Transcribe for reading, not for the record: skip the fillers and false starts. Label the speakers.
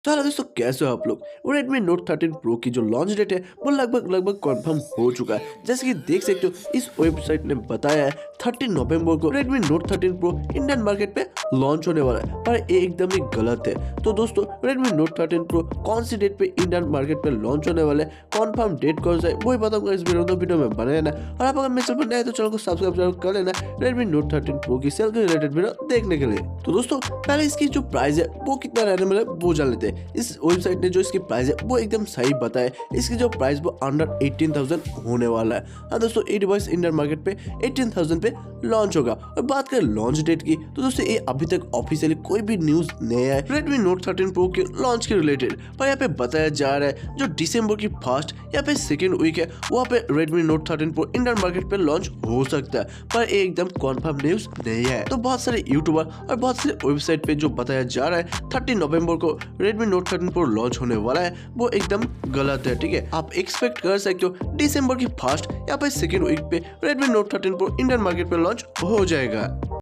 Speaker 1: तो हेलो दोस्तों, कैसे हो आप लोग। रेडमी नोट 13 प्रो की जो लॉन्च डेट है वो लगभग कंफर्म हो चुका है। जैसे कि देख सकते हो, इस वेबसाइट ने बताया है 30 नवंबर को Redmi note 13 pro Indian market पे लॉन्च होने वाला है, पर ये एकदम ही गलत है। तो दोस्तों, रेडमी नोट 13 प्रो कौन सी डेट पे इंडियन मार्केट पे लॉन्च होने वाला है, कंफर्म डेट कौन सा है, वही बताऊंगा इस वीडियो में बने रहना। और आप अगर मेरे चैनल पर नए तो चैनल को सब्सक्राइब जरूर कर लेना रेडमी नोट 13 प्रो की सेल के रिलेटेड वीडियो देखने के लिए। तो दोस्तों, पहले इसकी जो प्राइस है वो कितना रहने वाला है वो जान लेते हैं। इस वेबसाइट ने जो इसकी प्राइस है वो एकदम सही बताया। इसकी जो प्राइस वो अंडर 18,000 होने वाला है। हाँ दोस्तों, ये डिवाइस इंडियन मार्केट पे 18,000 पे लॉन्च होगा। और बात करें लॉन्च डेट की, तो दोस्तों ये अभी तक ऑफिशियली कोई भी न्यूज नहीं है रेडमी नोट 13 प्रो के लॉन्च के रिलेटेड। पर यहाँ पे बताया जा रहा है जो दिसंबर की फर्स्ट या फिर सेकेंड वीक है वहाँ पे Redmi note 13 pro Indian market पे लॉन्च हो सकता है, पर ये एकदम कंफर्म न्यूज नहीं है। तो बहुत सारे यूट्यूबर और बहुत सारे वेबसाइट पे जो बताया जा रहा है 30 नवंबर को रेडमी नोट 13 प्रो लॉन्च होने वाला है, वो एकदम गलत है। ठीक है, आप एक्सपेक्ट कर सकते हो दिसंबर की फर्स्ट या फिर सेकेंड वीक पे Redmi note 13 pro Indian market पे लॉन्च हो जाएगा।